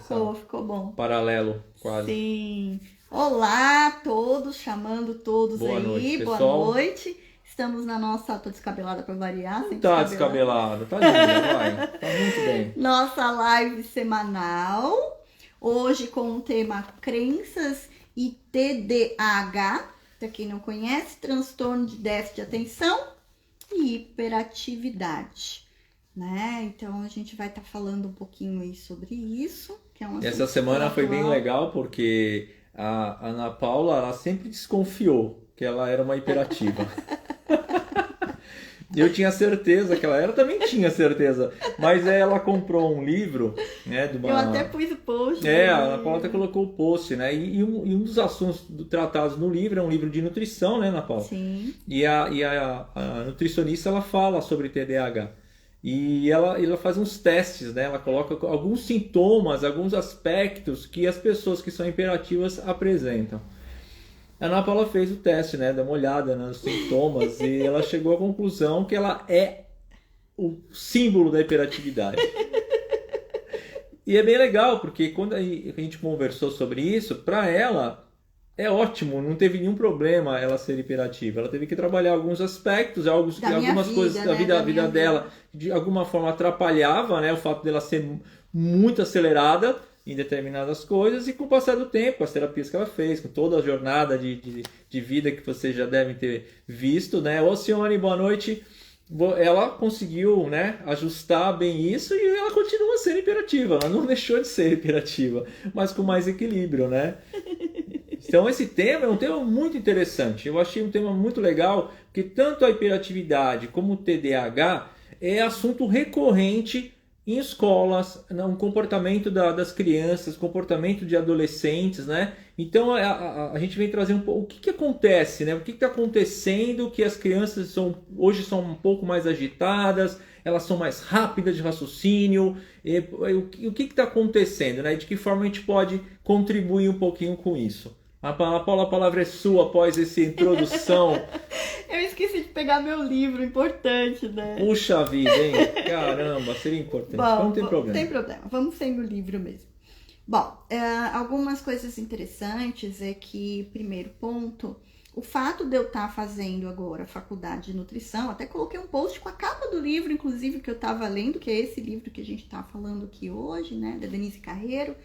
Ficou bom. Paralelo, quase. Sim. Olá a todos, chamando todos Boa aí. Noite, Boa pessoal. noite. Estamos na nossa... Tô descabelada pra variar. Não sem tá descabelar. descabelado, tá linda, vai. Tá muito bem. Nossa live semanal. Hoje com o tema crenças e TDAH. Pra quem não conhece, transtorno de déficit de atenção e hiperatividade. Né? Então a gente vai estar falando um pouquinho aí sobre isso. Que é um assunto Essa semana foi bem atual. legal porque a Ana Paula, ela sempre desconfiou que ela era uma hiperativa. Eu tinha certeza que ela era, também tinha certeza, mas ela comprou um livro, né, de uma... Eu até pus o post. a Ana Paula até colocou o post, né, e um dos assuntos tratados no livro é um livro de nutrição, né, Ana Paula? Sim. E a nutricionista, ela fala sobre TDAH. E ela faz uns testes, né? Ela coloca alguns sintomas, alguns aspectos que as pessoas que são hiperativas apresentam. A Ana Paula fez o teste, né? Dá uma olhada nos sintomas e ela chegou à conclusão que ela é o símbolo da hiperatividade. E é bem legal, porque quando a gente conversou sobre isso, para ela é ótimo, não teve nenhum problema ela ser hiperativa. Ela teve que trabalhar alguns aspectos, algumas coisas da vida dela, de alguma forma atrapalhava, né, o fato dela ser muito acelerada em determinadas coisas, e com o passar do tempo, com as terapias que ela fez, com toda a jornada de vida que vocês já devem ter visto, né? Ô, Cione, boa noite. Ela conseguiu, né, ajustar bem isso e ela continua sendo hiperativa. Ela não deixou de ser hiperativa, mas com mais equilíbrio, né? Então esse tema é um tema muito interessante. Eu achei um tema muito legal, porque tanto a hiperatividade como o TDAH é assunto recorrente em escolas, no comportamento das crianças, comportamento de adolescentes, né? Então a gente vem trazer um pouco o que acontece, né? O que está acontecendo que as crianças hoje são um pouco mais agitadas, elas são mais rápidas de raciocínio, o que está acontecendo, né? De que forma a gente pode contribuir um pouquinho com isso. Paula, a palavra é sua após essa introdução. Eu esqueci de pegar meu livro, importante, né? Puxa vida, hein? Caramba, seria importante. Bom, não tem problema. Não tem problema, vamos sem o livro mesmo. Bom, algumas coisas interessantes é que, primeiro ponto, o fato de eu estar fazendo agora faculdade de nutrição, até coloquei um post com a capa do livro, inclusive, que eu estava lendo, que é esse livro que a gente está falando aqui hoje, né? Da Denise Carreiro.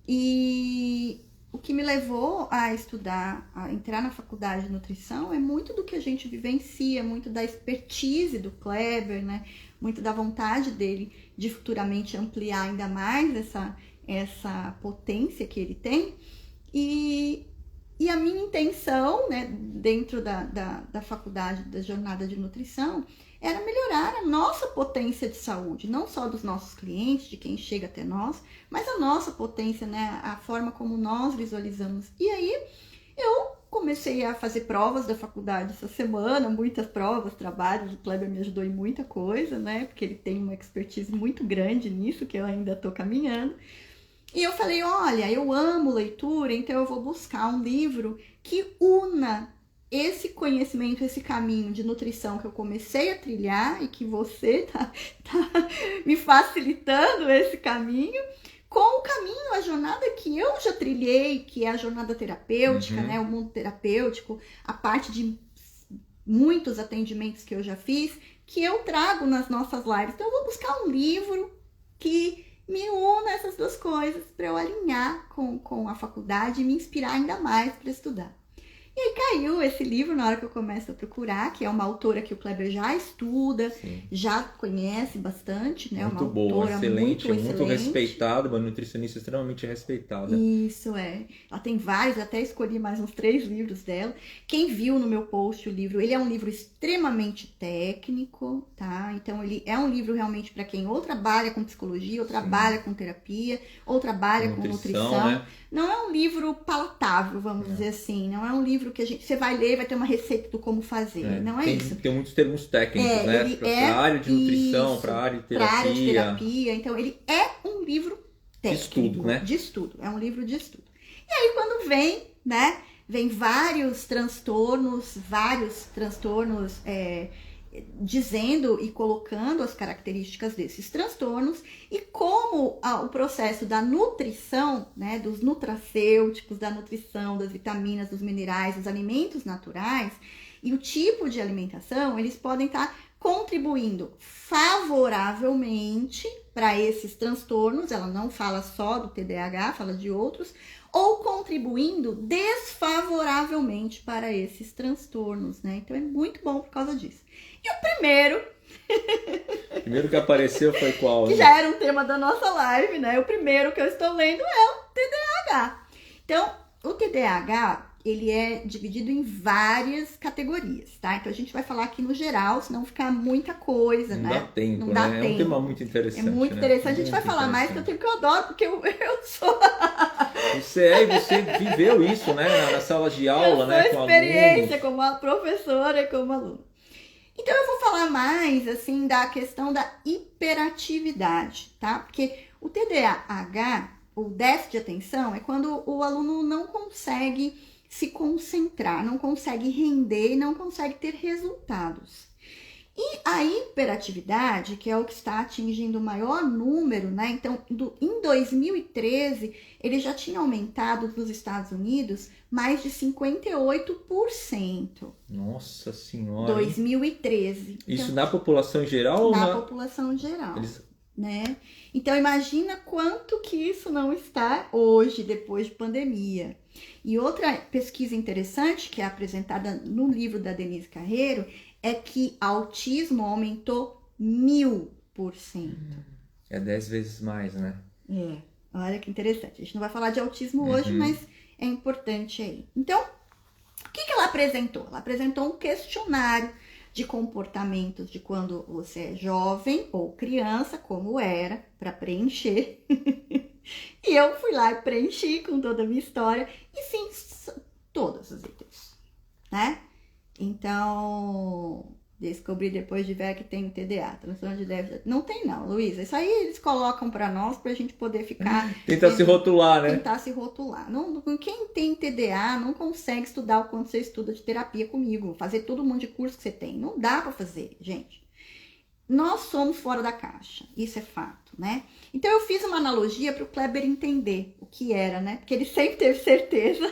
E o que me levou a estudar, a entrar na faculdade de nutrição é muito do que a gente vivencia, muito da expertise do Kleber, né? Muito da vontade dele de futuramente ampliar ainda mais essa potência que ele tem. E a minha intenção, né, dentro da faculdade, da jornada de nutrição, era melhorar a nossa potência de saúde, não só dos nossos clientes, de quem chega até nós, mas a nossa potência, né, a forma como nós visualizamos. E aí eu comecei a fazer provas da faculdade essa semana, muitas provas, trabalhos, o Kleber me ajudou em muita coisa, né, porque ele tem uma expertise muito grande nisso, que eu ainda estou caminhando. E eu falei, olha, eu amo leitura, então eu vou buscar um livro que una esse conhecimento, esse caminho de nutrição que eu comecei a trilhar e que você tá me facilitando esse caminho, com o caminho, a jornada que eu já trilhei, que é a jornada terapêutica, né, o mundo terapêutico, a parte de muitos atendimentos que eu já fiz, que eu trago nas nossas lives. Então eu vou buscar um livro que me una essas duas coisas para eu alinhar com a faculdade e me inspirar ainda mais para estudar. E aí caiu esse livro na hora que eu começo a procurar, que é uma autora que o Kleber já estuda, sim, já conhece bastante, né? Muito uma boa, autora excelente, muito respeitada, uma nutricionista extremamente respeitada. Isso, Ela tem vários, até escolhi mais uns 3 livros dela. Quem viu no meu post o livro, ele é um livro extremamente técnico, tá? Então ele é um livro realmente para quem ou trabalha com psicologia, ou trabalha com terapia, ou trabalha com nutrição. Né? Não é um livro palatável, vamos dizer assim. Não é um livro que você vai ler e vai ter uma receita do como fazer. Não é isso. Tem muitos termos técnicos, né? Para a área de nutrição, para a área de terapia. Para a área de terapia. Então, ele é um livro técnico. De estudo, né? De estudo. É um livro de estudo. E aí, quando vem, né? Vem vários transtornos dizendo e colocando as características desses transtornos e como o processo da nutrição, né, dos nutracêuticos, da nutrição, das vitaminas, dos minerais, dos alimentos naturais e o tipo de alimentação, eles podem estar contribuindo favoravelmente para esses transtornos. Ela não fala só do TDAH, fala de outros, ou contribuindo desfavoravelmente para esses transtornos, né? Então é muito bom por causa disso. E o primeiro que apareceu foi qual? Que já era um tema da nossa live, né? O primeiro que eu estou lendo é o TDAH. Então, o TDAH, ele é dividido em várias categorias, tá? Então a gente vai falar aqui no geral, senão fica muita coisa, né? Não dá tempo, não dá né? tempo. É um tema muito interessante. É muito interessante. A gente vai falar mais, porque eu adoro, porque eu sou... Você viveu isso, né? Na sala de aula, né? Com experiência alunos. como a professora e como aluno. Então eu vou falar mais, assim, da questão da hiperatividade, tá? Porque o TDAH, o déficit de atenção, é quando o aluno não consegue se concentrar, não consegue render, não consegue ter resultados. E a hiperatividade, que é o que está atingindo o maior número, né? Então, em 2013, ele já tinha aumentado nos Estados Unidos mais de 58%. Nossa Senhora! 2013. Isso então, na população geral? Na população geral. Né? Então, imagina quanto que isso não está hoje, depois de pandemia. E outra pesquisa interessante, que é apresentada no livro da Denise Carreiro, é que autismo aumentou 1000%. É 10 vezes mais, né? É, olha que interessante. A gente não vai falar de autismo hoje, mas é importante aí. Então, o que ela apresentou? Ela apresentou um questionário de comportamentos de quando você é jovem ou criança, como era, para preencher. E eu fui lá e preenchi com toda a minha história e fiz todos os itens, né? Então, descobri depois de ver que tem TDA, transtorno de déficit. Não tem não, Luísa. Isso aí eles colocam para nós pra gente poder ficar... Tentar se rotular, né? Tentar se rotular. Não, quem tem TDA não consegue estudar o quanto você estuda de terapia comigo. Fazer todo mundo de curso que você tem. Não dá pra fazer, gente. Nós somos fora da caixa. Isso é fato, né? Então, eu fiz uma analogia para o Kleber entender o que era, né? Porque ele sempre teve certeza.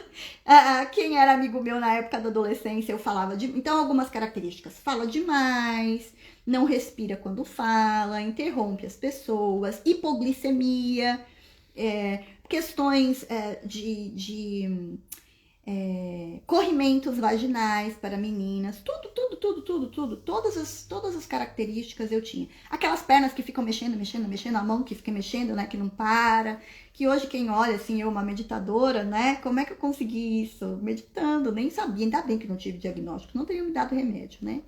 Quem era amigo meu na época da adolescência, eu falava de... Então, algumas características. Fala demais, não respira quando fala, interrompe as pessoas, hipoglicemia, questões de corrimentos vaginais para meninas, tudo, todas as características eu tinha. Aquelas pernas que ficam mexendo, a mão que fica mexendo, né, que não para, que hoje quem olha, assim, eu uma meditadora, né, como é que eu consegui isso? Meditando, nem sabia, ainda bem que não tive diagnóstico, não teria me dado remédio, né.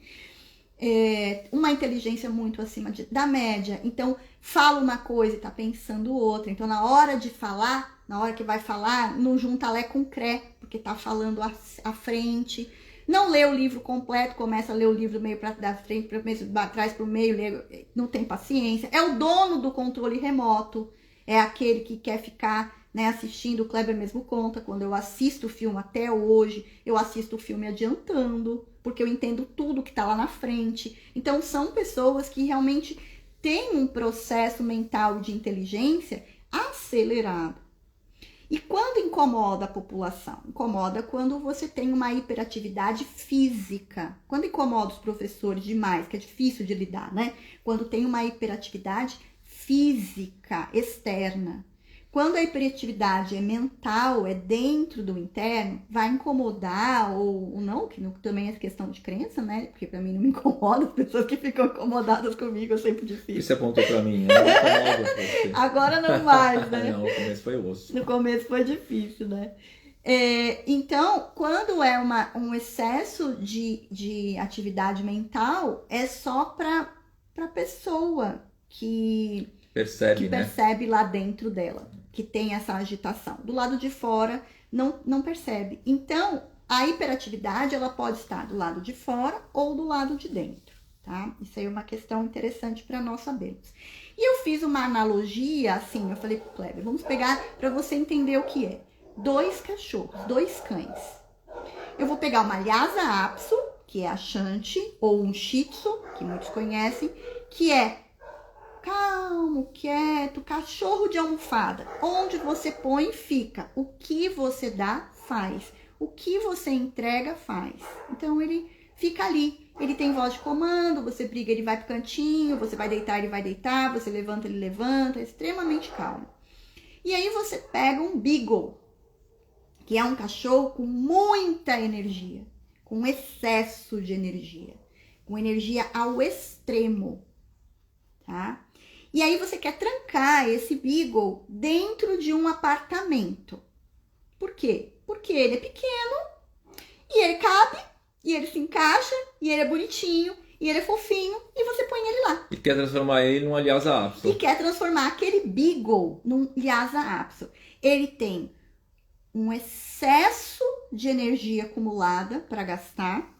Uma inteligência muito acima da média, então fala uma coisa e tá pensando outra, então na hora de falar, na hora que vai falar, não junta lé com cré, porque tá falando à frente, não lê o livro completo, começa a ler o livro meio para da frente, para trás para o meio, lê, não tem paciência, é o dono do controle remoto, é aquele que quer ficar, né, assistindo. O Kleber mesmo conta, quando eu assisto o filme até hoje, eu assisto o filme adiantando, porque eu entendo tudo que tá lá na frente. Então são pessoas que realmente têm um processo mental de inteligência acelerado. E quando incomoda a população? Incomoda quando você tem uma hiperatividade física. Quando incomoda os professores demais, que é difícil de lidar, né? Quando tem uma hiperatividade física, externa. Quando a hiperatividade é mental, é dentro do interno, vai incomodar ou não, que também é questão de crença, né? Porque pra mim não me incomoda, as pessoas que ficam incomodadas comigo é sempre difícil. Isso apontou pra mim, eu não incomodo você. Agora não mais, né? Não, no começo foi osso. No começo foi difícil, né? Então, quando é um excesso de atividade mental, é só pra pessoa que percebe lá dentro dela, que tem essa agitação. Do lado de fora, não percebe. Então, a hiperatividade, ela pode estar do lado de fora ou do lado de dentro, tá? Isso aí é uma questão interessante para nós sabermos. E eu fiz uma analogia, assim, eu falei pro Kleber, vamos pegar para você entender o que é. 2 cachorros, 2 cães. Eu vou pegar uma Lhasa Apso, que é a Shanti, ou um Shih Tzu, que muitos conhecem, que é calmo, quieto, cachorro de almofada. Onde você põe, fica. O que você dá, faz. O que você entrega, faz. Então, ele fica ali. Ele tem voz de comando, você briga, ele vai pro cantinho, você vai deitar, ele vai deitar, você levanta, ele levanta. É extremamente calmo. E aí, você pega um Beagle, que é um cachorro com muita energia, com excesso de energia, com energia ao extremo, tá? E aí você quer trancar esse Beagle dentro de um apartamento. Por quê? Porque ele é pequeno, e ele cabe, e ele se encaixa, e ele é bonitinho, e ele é fofinho, e você põe ele lá. E quer transformar ele num Lhasa Apso. E quer transformar aquele Beagle num Lhasa Apso. Ele tem um excesso de energia acumulada para gastar,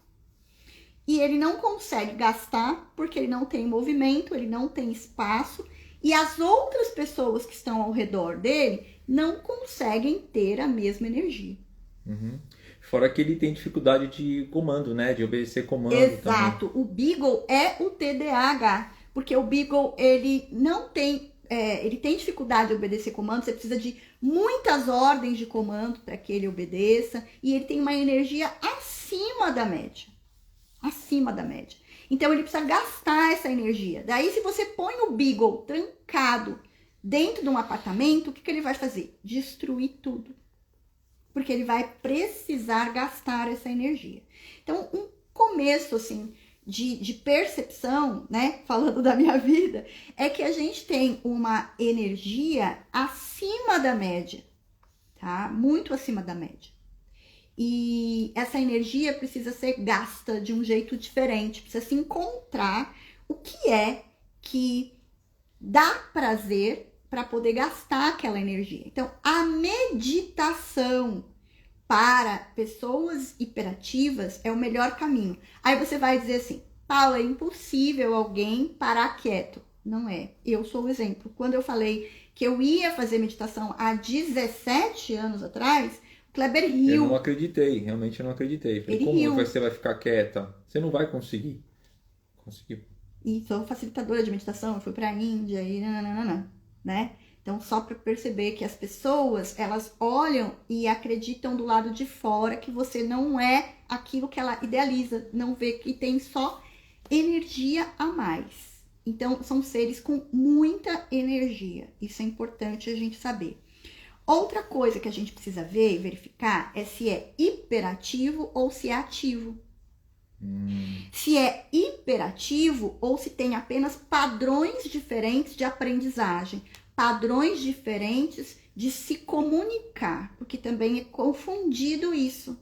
e ele não consegue gastar porque ele não tem movimento, ele não tem espaço, e as outras pessoas que estão ao redor dele não conseguem ter a mesma energia. Uhum. Fora que ele tem dificuldade de comando, né? De obedecer comando. Exato. Também. O Beagle é o TDAH, porque o Beagle, ele não tem... ele tem dificuldade de obedecer comando, você precisa de muitas ordens de comando para que ele obedeça, e ele tem uma energia acima da média. Acima da média. Então, ele precisa gastar essa energia. Daí, se você põe o Beagle trancado dentro de um apartamento, o que ele vai fazer? Destruir tudo. Porque ele vai precisar gastar essa energia. Então, um começo, assim, de percepção, né? Falando da minha vida, é que a gente tem uma energia acima da média, tá? Muito acima da média. E essa energia precisa ser gasta de um jeito diferente, precisa se encontrar o que é que dá prazer para poder gastar aquela energia. Então, a meditação para pessoas hiperativas é o melhor caminho. Aí você vai dizer assim, Paula, é impossível alguém parar quieto. Não é. Eu sou o exemplo. Quando eu falei que eu ia fazer meditação há 17 anos atrás, Kleber riu. Eu não acreditei, realmente eu não acreditei. Falei, como riu. Você vai ficar quieta? Você não vai conseguir. Conseguiu. E sou facilitadora de meditação, eu fui pra Índia e nananana, né? Então, só para perceber que as pessoas, elas olham e acreditam do lado de fora que você não é aquilo que ela idealiza, não vê que tem só energia a mais. Então, são seres com muita energia. Isso é importante a gente saber. Outra coisa que a gente precisa ver e verificar é se é hiperativo ou se é ativo. Se é hiperativo ou se tem apenas padrões diferentes de aprendizagem, padrões diferentes de se comunicar, porque também é confundido isso,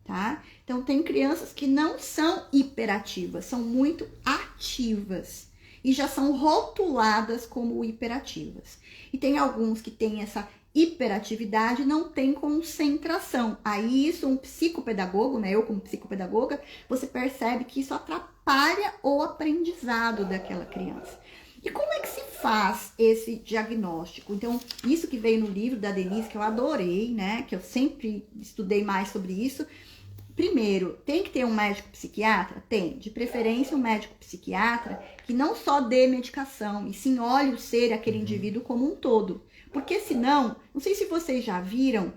tá? Então, tem crianças que não são hiperativas, são muito ativas e já são rotuladas como hiperativas. E tem alguns que têm essa hiperatividade, não tem concentração. Aí isso, um psicopedagogo, né? Eu como psicopedagoga, você percebe que isso atrapalha o aprendizado daquela criança. E como é que se faz esse diagnóstico? Então, isso que veio no livro da Denise, que eu adorei, né? Que eu sempre estudei mais sobre isso. Primeiro, tem que ter um médico psiquiatra? Tem. De preferência, um médico psiquiatra que não só dê medicação, e sim olhe o ser, aquele indivíduo como um todo. Porque senão, não sei se vocês já viram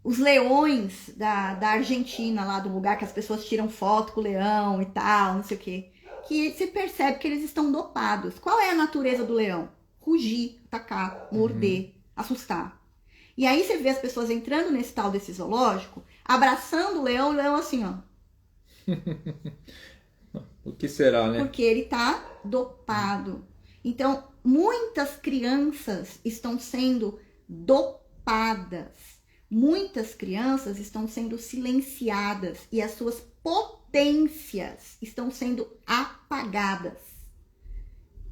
os leões da Argentina, lá do lugar que as pessoas tiram foto com o leão e tal, não sei o quê. Que você percebe que eles estão dopados. Qual é a natureza do leão? Rugir, atacar, morder, assustar. E aí você vê as pessoas entrando nesse tal desse zoológico, abraçando o leão assim, ó. O que será, né? Porque ele tá dopado. Então, muitas crianças estão sendo dopadas. Muitas crianças estão sendo silenciadas e as suas potências estão sendo apagadas.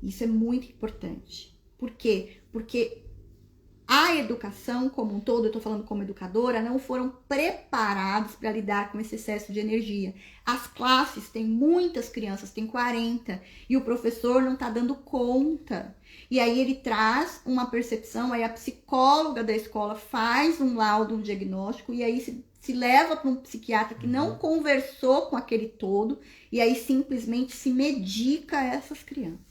Isso é muito importante. Por quê? Porque a educação como um todo, eu estou falando como educadora, não foram preparados para lidar com esse excesso de energia. As classes têm muitas crianças, tem 40, e o professor não está dando conta. E aí ele traz uma percepção, aí a psicóloga da escola faz um laudo, um diagnóstico, e aí se leva para um psiquiatra que não conversou com aquele todo e aí simplesmente se medica essas crianças,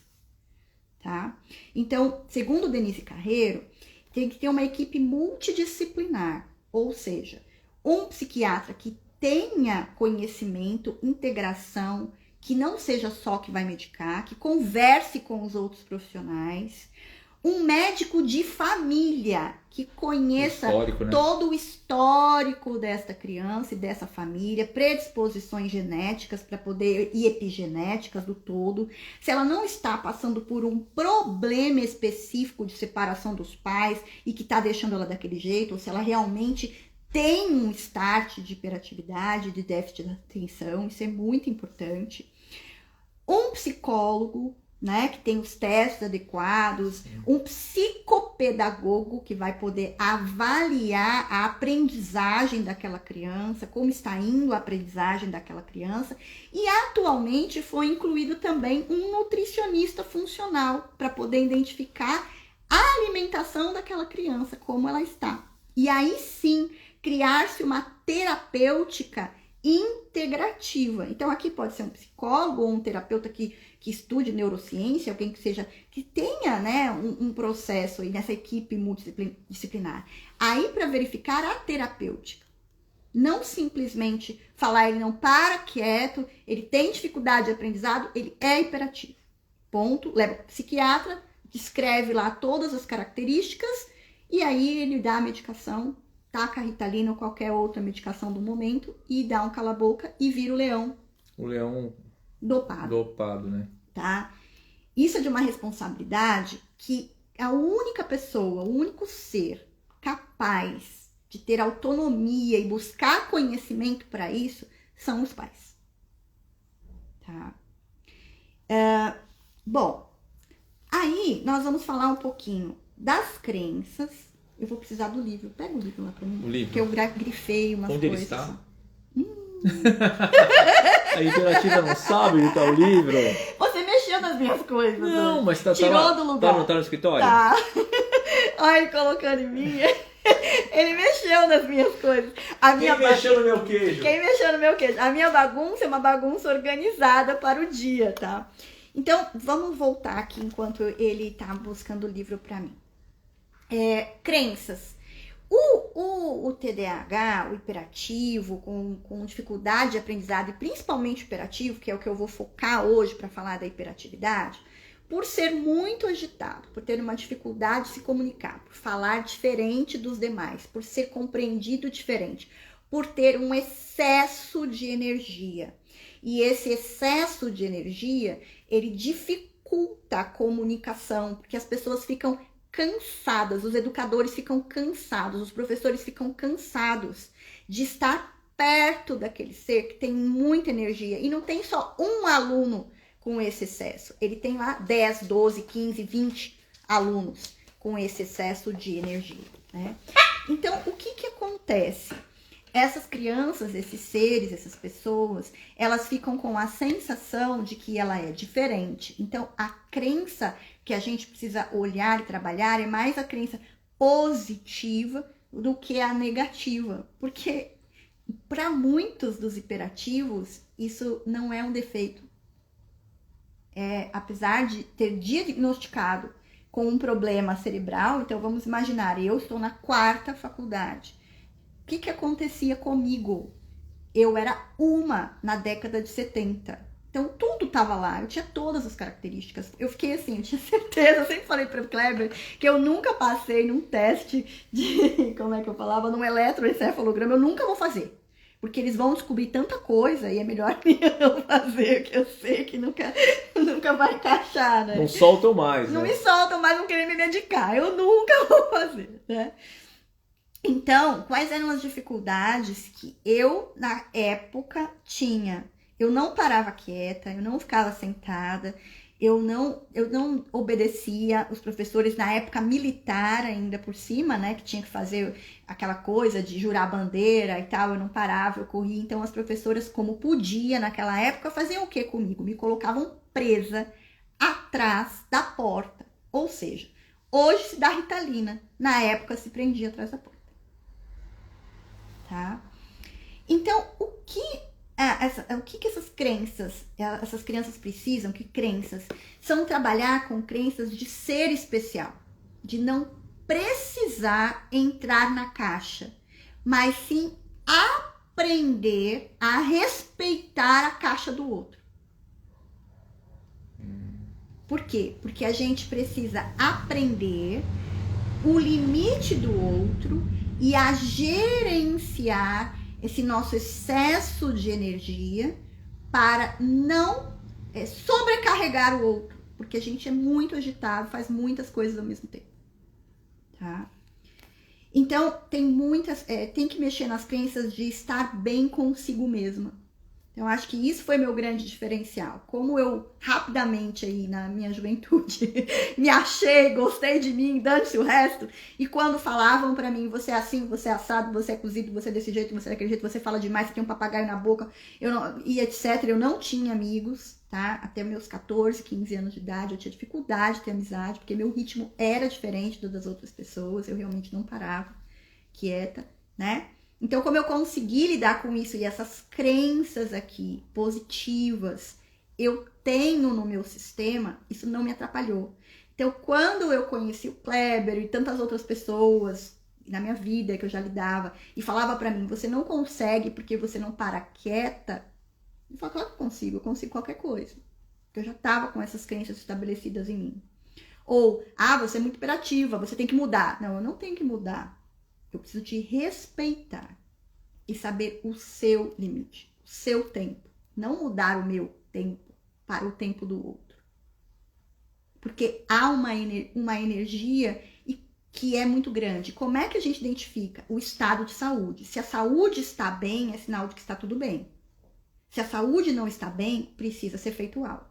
tá? Então, segundo Denise Carreiro, tem que ter uma equipe multidisciplinar, ou seja, um psiquiatra que tenha conhecimento, integração, que não seja só que vai medicar, que converse com os outros profissionais, um médico de família que conheça todo o histórico desta criança e dessa família, predisposições genéticas para poder e epigenéticas do todo. Se ela não está passando por um problema específico de separação dos pais e que está deixando ela daquele jeito, ou se ela realmente tem um start de hiperatividade, de déficit de atenção, isso é muito importante. Um psicólogo, né, que tem os testes adequados, um psicopedagogo que vai poder avaliar a aprendizagem daquela criança, como está indo a aprendizagem daquela criança, e atualmente foi incluído também um nutricionista funcional para poder identificar a alimentação daquela criança, como ela está. E aí sim, criar-se uma terapêutica integrativa. Então aqui pode ser um psicólogo ou um terapeuta que estude neurociência, alguém que seja, que tenha, né, um processo aí nessa equipe multidisciplinar. Aí para verificar a terapêutica. Não simplesmente falar, ele não para quieto, ele tem dificuldade de aprendizado, ele é hiperativo. Ponto. Leva para o psiquiatra, descreve lá todas as características e aí ele dá a medicação, taca a Ritalina ou qualquer outra medicação do momento e dá um cala-boca e vira o leão. O leão dopado, né? Tá? Isso é de uma responsabilidade que a única pessoa, o único ser capaz de ter autonomia e buscar conhecimento para isso são os pais. Tá? Bom, aí nós vamos falar um pouquinho das crenças. Eu vou precisar do livro. Pega o livro lá pra mim. O livro? Porque eu grifei umas Onde coisas. Onde ele está? A Imperativa não sabe onde tá o livro. Você mexeu nas minhas coisas. Não, mas tá tirou lá, do lugar. Tá no escritório? Tá. Olha ele colocando em mim. Ele mexeu nas minhas coisas. Quem mexeu no meu queijo? Quem mexeu no meu queijo? A minha bagunça é uma bagunça organizada para o dia, tá? Então, vamos voltar aqui enquanto ele tá buscando o livro para mim. Crenças. O TDAH, o hiperativo, com dificuldade de aprendizado, e principalmente o hiperativo, que é o que eu vou focar hoje para falar da hiperatividade, por ser muito agitado, por ter uma dificuldade de se comunicar, por falar diferente dos demais, por ser compreendido diferente, por ter um excesso de energia. E esse excesso de energia, ele dificulta a comunicação, porque as pessoas ficam cansadas, os educadores ficam cansados, os professores ficam cansados de estar perto daquele ser que tem muita energia. E não tem só um aluno com esse excesso, ele tem lá 10, 12, 15, 20 alunos com esse excesso de energia, né? Então, o que acontece? Essas crianças, esses seres, essas pessoas, elas ficam com a sensação de que ela é diferente. Então, a crença que a gente precisa olhar e trabalhar é mais a crença positiva do que a negativa. Porque, para muitos dos hiperativos, isso não é um defeito. Apesar de ter diagnosticado com um problema cerebral, então vamos imaginar, eu estou na 4ª faculdade. O que acontecia comigo? Eu era uma na década de 70. Então, tudo estava lá. Eu tinha todas as características. Eu fiquei assim, eu tinha certeza. Eu sempre falei para o Kleber que eu nunca passei num teste de, como é que eu falava? Num eletroencefalograma. Eu nunca vou fazer. Porque eles vão descobrir tanta coisa e é melhor não fazer, que eu sei que nunca vai encaixar, né? Não soltam mais, Não né? me soltam mais, não querem me medicar. Eu nunca vou fazer, né? Então, quais eram as dificuldades que eu, na época, tinha? Eu não parava quieta, eu não ficava sentada, eu não obedecia os professores na época militar ainda por cima, né? Que tinha que fazer aquela coisa de jurar bandeira e tal, eu não parava, eu corria. Então, as professoras, como podia naquela época, faziam o que comigo? Me colocavam presa atrás da porta. Ou seja, hoje se dá Ritalina, na época se prendia atrás da porta. Tá? Então, o que essas crianças precisam? Que crenças? São trabalhar com crenças de ser especial, de não precisar entrar na caixa, mas sim aprender a respeitar a caixa do outro. Por quê? Porque a gente precisa aprender o limite do outro e a gerenciar esse nosso excesso de energia para não sobrecarregar o outro, porque a gente é muito agitado, faz muitas coisas ao mesmo tempo, tá? Então, tem que mexer nas crenças de estar bem consigo mesma. Então, acho que isso foi meu grande diferencial. Como eu rapidamente aí na minha juventude me achei, gostei de mim, dane-se o resto. E quando falavam pra mim, você é assim, você é assado, você é cozido, você é desse jeito, você é daquele jeito, você fala demais, você tem um papagaio na boca, e etc. Eu não tinha amigos, tá? Até meus 14, 15 anos de idade, eu tinha dificuldade de ter amizade, porque meu ritmo era diferente do das outras pessoas, eu realmente não parava quieta, né? Então, como eu consegui lidar com isso e essas crenças aqui positivas eu tenho no meu sistema, isso não me atrapalhou. Então, quando eu conheci o Kleber e tantas outras pessoas na minha vida que eu já lidava e falava pra mim, você não consegue porque você não para quieta, eu falava, claro que eu consigo qualquer coisa. Eu já tava com essas crenças estabelecidas em mim. Ou, você é muito hiperativa, você tem que mudar. Não, eu não tenho que mudar. Eu preciso te respeitar e saber o seu limite, o seu tempo. Não mudar o meu tempo para o tempo do outro. Porque há uma energia que é muito grande. Como é que a gente identifica o estado de saúde? Se a saúde está bem, é sinal de que está tudo bem. Se a saúde não está bem, precisa ser feito algo.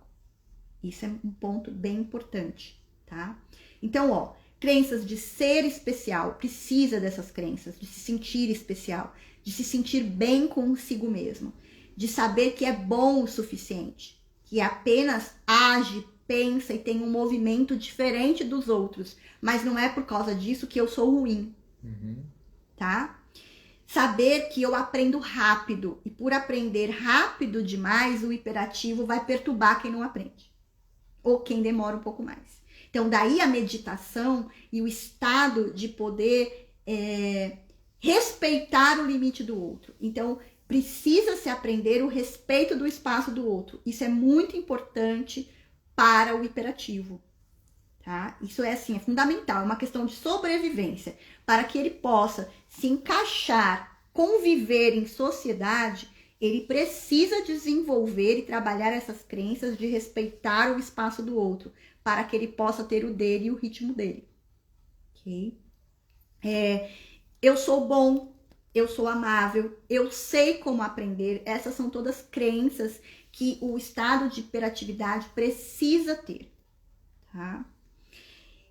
Isso é um ponto bem importante, tá? Então, crenças de ser especial, precisa dessas crenças, de se sentir especial, de se sentir bem consigo mesmo, de saber que é bom o suficiente, que apenas age, pensa e tem um movimento diferente dos outros, mas não é por causa disso que eu sou ruim, tá? Saber que eu aprendo rápido, e por aprender rápido demais, o hiperativo vai perturbar quem não aprende, ou quem demora um pouco mais. Então, daí a meditação e o estado de poder respeitar o limite do outro. Então, precisa-se aprender o respeito do espaço do outro. Isso é muito importante para o hiperativo, tá? Isso é fundamental, é uma questão de sobrevivência. Para que ele possa se encaixar, conviver em sociedade, ele precisa desenvolver e trabalhar essas crenças de respeitar o espaço do outro, para que ele possa ter o dele e o ritmo dele. Ok? Eu sou bom, eu sou amável, eu sei como aprender. Essas são todas crenças que o estado de hiperatividade precisa ter, tá?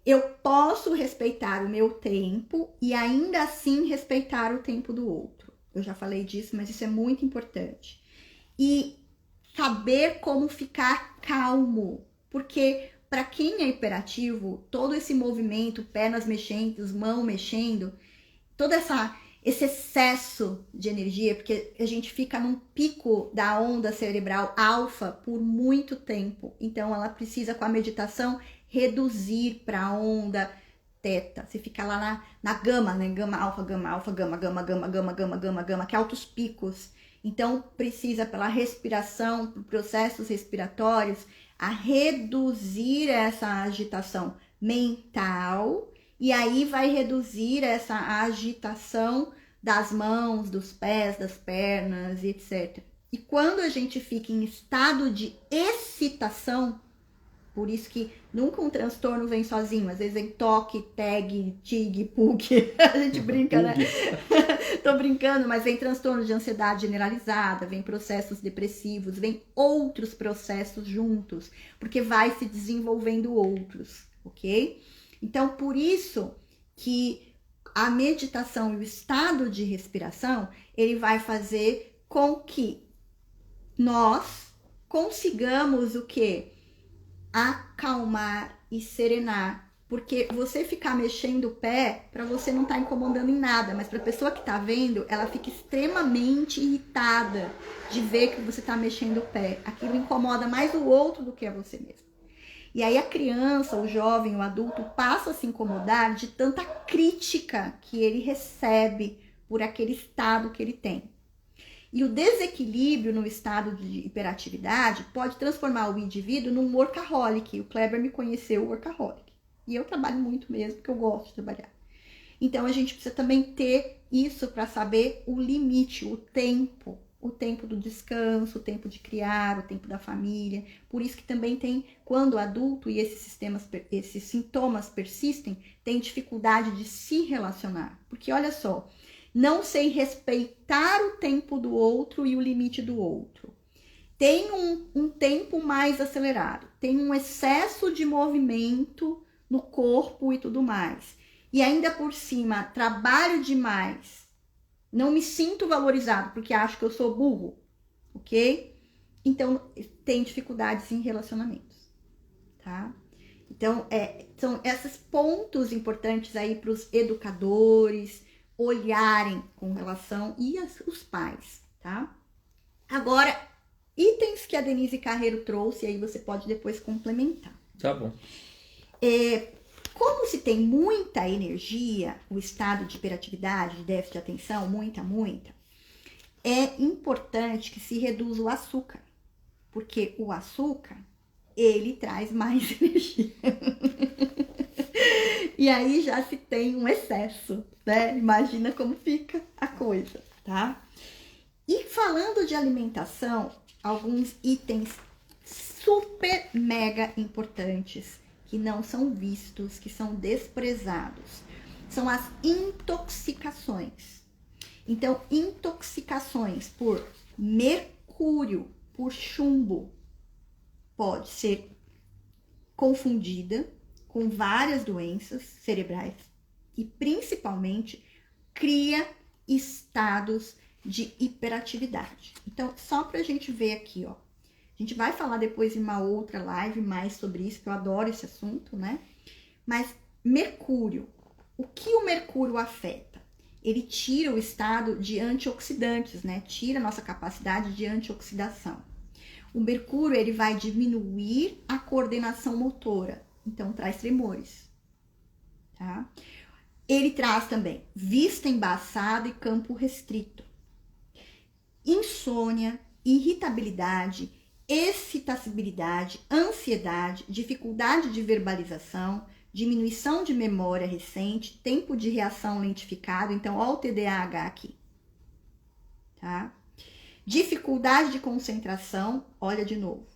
Eu posso respeitar o meu tempo e ainda assim respeitar o tempo do outro. Eu já falei disso, mas isso é muito importante. E saber como ficar calmo, porque para quem é hiperativo, todo esse movimento, pernas mexendo, mãos mexendo, todo esse excesso de energia, porque a gente fica num pico da onda cerebral alfa por muito tempo. Então, ela precisa, com a meditação, reduzir para a onda teta. Você fica lá na gama, né? Gama, alfa, gama, gama, gama, gama, gama, gama, gama, que é altos picos. Então, precisa, pela respiração, por processos respiratórios, a reduzir essa agitação mental, e aí vai reduzir essa agitação das mãos, dos pés, das pernas, etc. E quando a gente fica em estado de excitação, por isso que nunca um transtorno vem sozinho, às vezes vem toque, tag, tig, pug, a gente brinca, né? Tô brincando, mas vem transtorno de ansiedade generalizada, vem processos depressivos, vem outros processos juntos, porque vai se desenvolvendo outros, ok? Então, por isso que a meditação e o estado de respiração, ele vai fazer com que nós consigamos o quê? Acalmar e serenar Porque você ficar mexendo o pé, para você não tá incomodando em nada, mas para a pessoa que tá vendo, ela fica extremamente irritada de ver que você tá mexendo o pé. Aquilo incomoda mais o outro do que a você mesmo. E aí a criança, o jovem, o adulto passa a se incomodar de tanta crítica que ele recebe por aquele estado que ele tem. E o desequilíbrio no estado de hiperatividade pode transformar o indivíduo num workaholic. O Kleber me conheceu workaholic. E eu trabalho muito mesmo, porque eu gosto de trabalhar. Então, a gente precisa também ter isso para saber o limite, o tempo do descanso, o tempo de criar, o tempo da família. Por isso que também tem, quando adulto e esses sintomas persistem, tem dificuldade de se relacionar. Porque, olha só, não sei respeitar o tempo do outro e o limite do outro. Tem um tempo mais acelerado, tem um excesso de movimento no corpo e tudo mais. E ainda por cima, trabalho demais. Não me sinto valorizado porque acho que eu sou burro, ok? Então, tem dificuldades em relacionamentos, tá? Então, são esses pontos importantes aí para os educadores olharem com relação e os pais, tá? Agora, itens que a Denise Carreiro trouxe, aí você pode depois complementar. Tá bom. Como se tem muita energia, o estado de hiperatividade, de déficit de atenção, muita, é importante que se reduza o açúcar. Porque o açúcar, ele traz mais energia. E aí já se tem um excesso, né? Imagina como fica a coisa, tá? E falando de alimentação, alguns itens super mega importantes que não são vistos, que são desprezados, são as intoxicações. Então, intoxicações por mercúrio, por chumbo, pode ser confundida com várias doenças cerebrais e principalmente cria estados de hiperatividade. Então, só pra gente ver aqui, ó. A gente vai falar depois em uma outra live mais sobre isso, que eu adoro esse assunto, né? Mas mercúrio, o que o mercúrio afeta? Ele tira o estado de antioxidantes, né? Tira a nossa capacidade de antioxidação. O mercúrio, ele vai diminuir a coordenação motora, então traz tremores, tá? Ele traz também vista embaçada e campo restrito, insônia, irritabilidade, excitabilidade, ansiedade, dificuldade de verbalização, diminuição de memória recente, tempo de reação lentificado. Então, ó o TDAH aqui, tá? Dificuldade de concentração, olha de novo.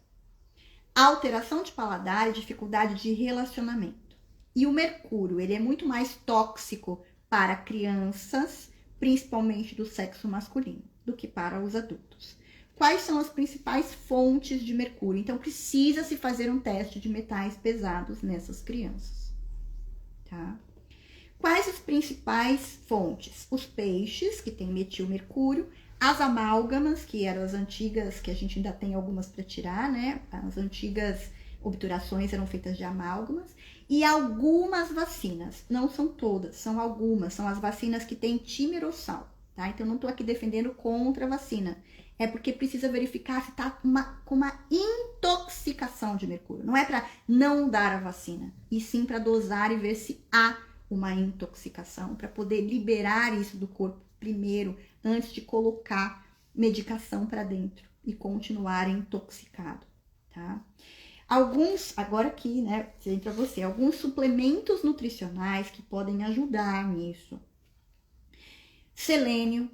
Alteração de paladar e dificuldade de relacionamento. E o mercúrio, ele é muito mais tóxico para crianças, principalmente do sexo masculino, do que para os adultos. Quais são as principais fontes de mercúrio? Então, precisa-se fazer um teste de metais pesados nessas crianças, tá? Quais as principais fontes? Os peixes, que tem metilmercúrio, as amálgamas, que eram as antigas, que a gente ainda tem algumas para tirar, né? As antigas obturações eram feitas de amálgamas, e algumas vacinas, não são todas, são algumas, são as vacinas que têm timerossal, tá? Então, não tô aqui defendendo contra a vacina. É porque precisa verificar se está com uma intoxicação de mercúrio. Não é para não dar a vacina, e sim para dosar e ver se há uma intoxicação, para poder liberar isso do corpo primeiro, antes de colocar medicação para dentro e continuar intoxicado, tá? Agora aqui, né, para você, alguns suplementos nutricionais que podem ajudar nisso. Selênio,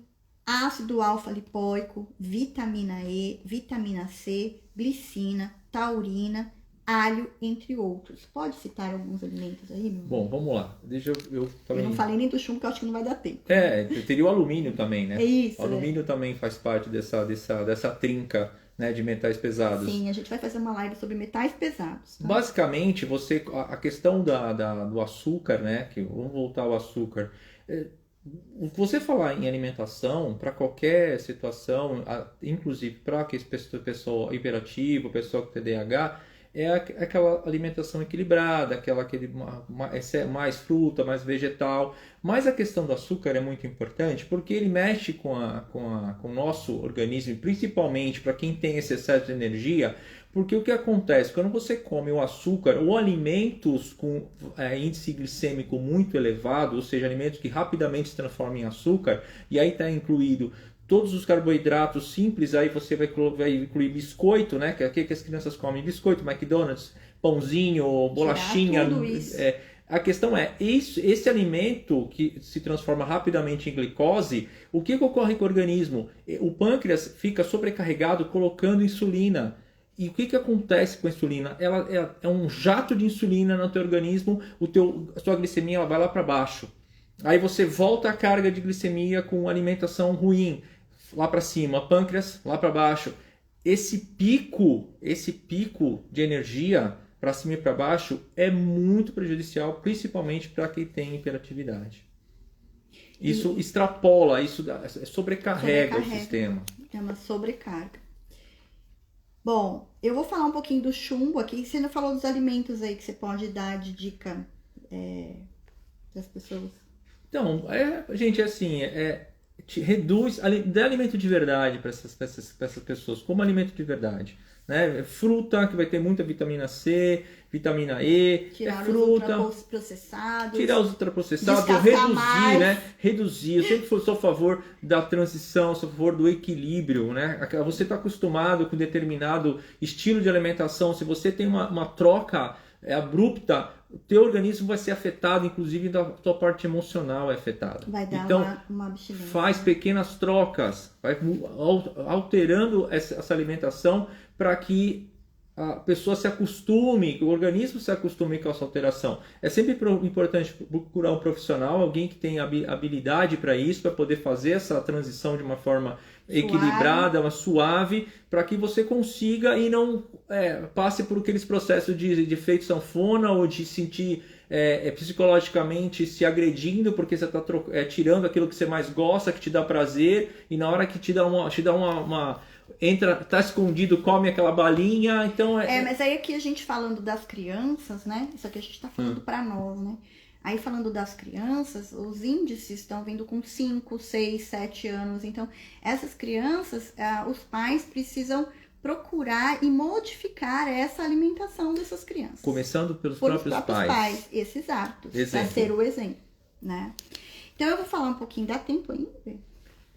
ácido alfa-lipoico, vitamina E, vitamina C, glicina, taurina, alho, entre outros. Pode citar alguns alimentos aí, meu? Bom, vamos lá. Deixa eu também... Eu não falei nem do chumbo, que eu acho que não vai dar tempo. Teria o alumínio também, né? É isso. O alumínio também faz parte dessa trinca, né, de metais pesados. Sim, a gente vai fazer uma live sobre metais pesados. Tá? Basicamente, a questão do açúcar, né? Vamos voltar ao açúcar. Você falar em alimentação para qualquer situação, inclusive para pessoa hiperativa, pessoa com TDAH, é aquela alimentação equilibrada, mais fruta, mais vegetal. Mas a questão do açúcar é muito importante porque ele mexe com o nosso organismo, principalmente para quem tem esse excesso de energia. Porque o que acontece? Quando você come o açúcar ou alimentos com índice glicêmico muito elevado, ou seja, alimentos que rapidamente se transformam em açúcar, e aí está incluído todos os carboidratos simples, aí você vai incluir biscoito, né? Que é o que as crianças comem: biscoito, McDonald's, pãozinho, bolachinha. Tudo isso. A questão é, esse alimento que se transforma rapidamente em glicose, o que ocorre com o organismo? O pâncreas fica sobrecarregado colocando insulina. E o que acontece com a insulina? Ela é um jato de insulina no teu organismo, a sua glicemia ela vai lá para baixo. Aí você volta a carga de glicemia com alimentação ruim, lá para cima, pâncreas lá para baixo. Esse pico de energia para cima e para baixo é muito prejudicial, principalmente para quem tem hiperatividade. Isso extrapola, isso sobrecarrega o sistema. É uma sobrecarga. Bom, eu vou falar um pouquinho do chumbo aqui. Você não falou dos alimentos aí que você pode dar de dica das pessoas? Então, gente, assim, reduz, dá alimento de verdade para essas pessoas, como alimento de verdade. Né? Fruta, que vai ter muita vitamina C, vitamina E, tirar fruta, os ultraprocessados. Tirar os ultraprocessados, reduzir, né? Reduzir. Eu sempre sou a favor da transição, sou a favor do equilíbrio, né? Você está acostumado com determinado estilo de alimentação, se você tem uma troca abrupta, o teu organismo vai ser afetado, inclusive a tua parte emocional é afetada. Vai dar então, uma abstinência. Faz pequenas trocas, vai alterando essa alimentação para que a pessoa se acostume, o organismo se acostume com essa alteração. É sempre importante procurar um profissional, alguém que tenha habilidade para isso, para poder fazer essa transição de uma forma equilibrada, suave, para que você consiga e não passe por aqueles processos de efeito sanfona ou de sentir psicologicamente se agredindo porque você está tirando aquilo que você mais gosta, que te dá prazer, e na hora que te dá uma entra, tá escondido, come aquela balinha, então mas aí aqui a gente falando das crianças, né? Isso aqui a gente tá falando para nós, né? Aí falando das crianças, os índices estão vindo com 5, 6, 7 anos. Então, essas crianças, os pais precisam procurar e modificar essa alimentação dessas crianças. Começando pelos próprios pais. Esses hábitos, para ser o exemplo, né? Então, eu vou falar um pouquinho, dá tempo ainda?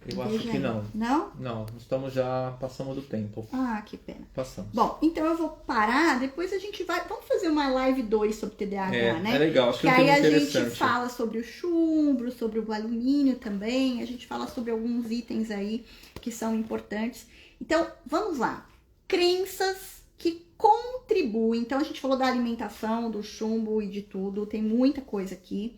Eu acho que não. Não? Não, passamos do tempo. Ah, que pena. Passamos. Bom, então eu vou parar, depois a gente vamos fazer uma live 2 sobre TDAH, né? É legal, acho que aí a interessante. gente fala sobre o chumbo, sobre o alumínio também, a gente fala sobre alguns itens aí que são importantes. Então, vamos lá. Crenças que contribuem. Então, a gente falou da alimentação, do chumbo e de tudo, tem muita coisa aqui.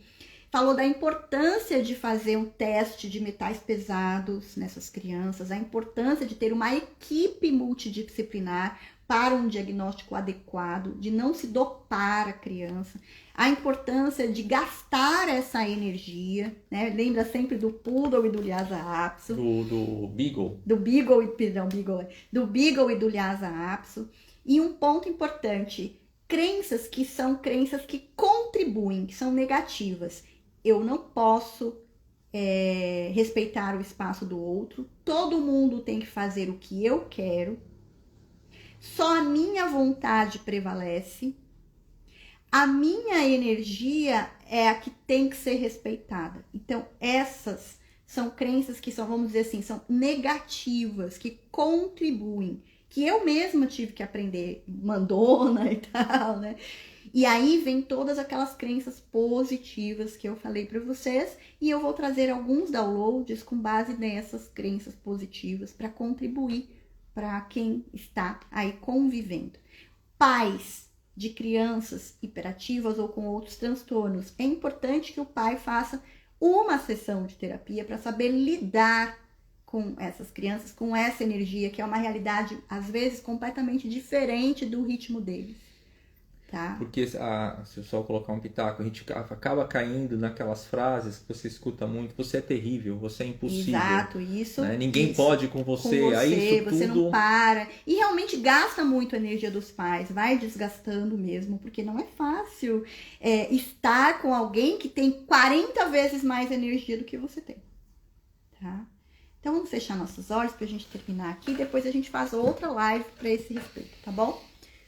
Falou da importância de fazer um teste de metais pesados nessas crianças, a importância de ter uma equipe multidisciplinar para um diagnóstico adequado, de não se dopar a criança, a importância de gastar essa energia, né? Lembra sempre do Poodle e do Lhasa Apso. Do Beagle. Do Beagle e do Lhasa Apso. E um ponto importante, crenças que são crenças que contribuem, que são negativas. Eu não posso respeitar o espaço do outro. Todo mundo tem que fazer o que eu quero. Só a minha vontade prevalece. A minha energia é a que tem que ser respeitada. Então, essas são crenças que são, vamos dizer assim, são negativas, que contribuem. Que eu mesma tive que aprender, mandona e tal, né? E aí vem todas aquelas crenças positivas que eu falei para vocês, e eu vou trazer alguns downloads com base nessas crenças positivas para contribuir para quem está aí convivendo. Pais de crianças hiperativas ou com outros transtornos, é importante que o pai faça uma sessão de terapia para saber lidar com essas crianças, com essa energia, que é uma realidade às vezes completamente diferente do ritmo deles. Tá? Porque, se eu só colocar um pitaco, a gente acaba caindo naquelas frases que você escuta muito: você é terrível, você é impossível. Exato, isso. Né? Ninguém isso. pode com você. Aí isso você tudo... não para. E realmente gasta muito a energia dos pais, vai desgastando mesmo, porque não é fácil estar com alguém que tem 40 vezes mais energia do que você tem. Tá? Então vamos fechar nossos olhos pra gente terminar aqui, depois a gente faz outra live pra esse respeito, tá bom?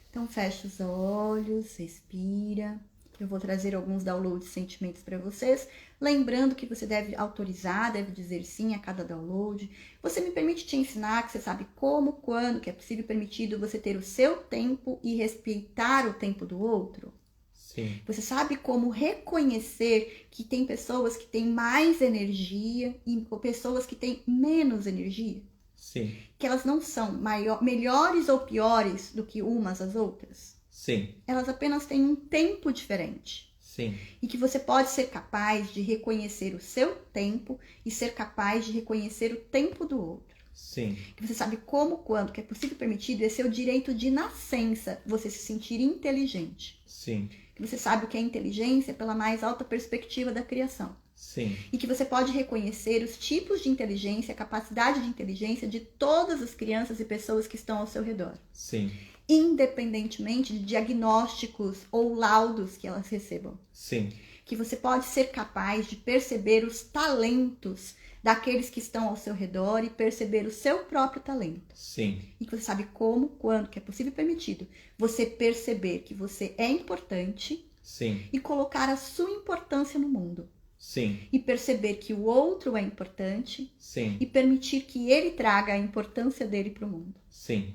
Então fecha os olhos, respira. Eu vou trazer alguns downloads de sentimentos para vocês, lembrando que você deve autorizar, deve dizer sim a cada download. Você me permite te ensinar que você sabe como, quando, que é possível e permitido você ter o seu tempo e respeitar o tempo do outro? Sim. Você sabe como reconhecer que tem pessoas que têm mais energia e pessoas que têm menos energia? Sim. Que elas não são melhores ou piores do que umas às outras? Sim. Elas apenas têm um tempo diferente. Sim. E que você pode ser capaz de reconhecer o seu tempo e ser capaz de reconhecer o tempo do outro. Sim. Que você sabe como, quando, que é possível e permitido, é seu direito de nascença, você se sentir inteligente. Sim. Que você sabe o que é inteligência pela mais alta perspectiva da criação. Sim. E que você pode reconhecer os tipos de inteligência, a capacidade de inteligência de todas as crianças e pessoas que estão ao seu redor. Sim. Independentemente de diagnósticos ou laudos que elas recebam. Sim. Que você pode ser capaz de perceber os talentos daqueles que estão ao seu redor e perceber o seu próprio talento. Sim. E que você sabe como, quando, que é possível e permitido, você perceber que você é importante. Sim. E colocar a sua importância no mundo. Sim. E perceber que o outro é importante. Sim. E permitir que ele traga a importância dele para o mundo. Sim.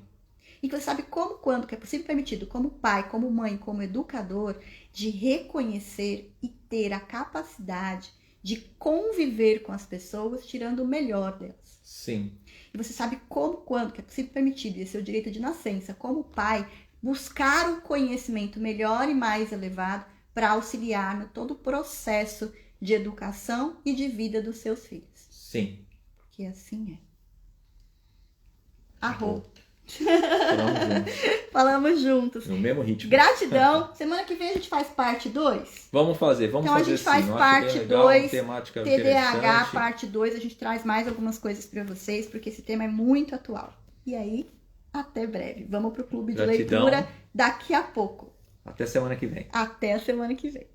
E que você sabe como, quando, que é possível e permitido, como pai, como mãe, como educador, de reconhecer e ter a capacidade de conviver com as pessoas, tirando o melhor delas. Sim. E você sabe como, quando, que é possível e permitido, e esse é o direito de nascença, como pai, buscar o conhecimento melhor e mais elevado para auxiliar no todo o processo de educação e de vida dos seus filhos. Sim. Porque assim é. Arro. Falamos juntos. No mesmo ritmo. Gratidão. Semana que vem a gente faz parte 2. Vamos fazer Então a gente sim. faz Eu acho parte bem legal, 2, temática TDAH interessante. parte 2. A gente traz mais algumas coisas para vocês, porque esse tema é muito atual. E aí, até breve. Vamos pro clube de Gratidão. leitura daqui a pouco. Até semana que vem. Até a semana que vem.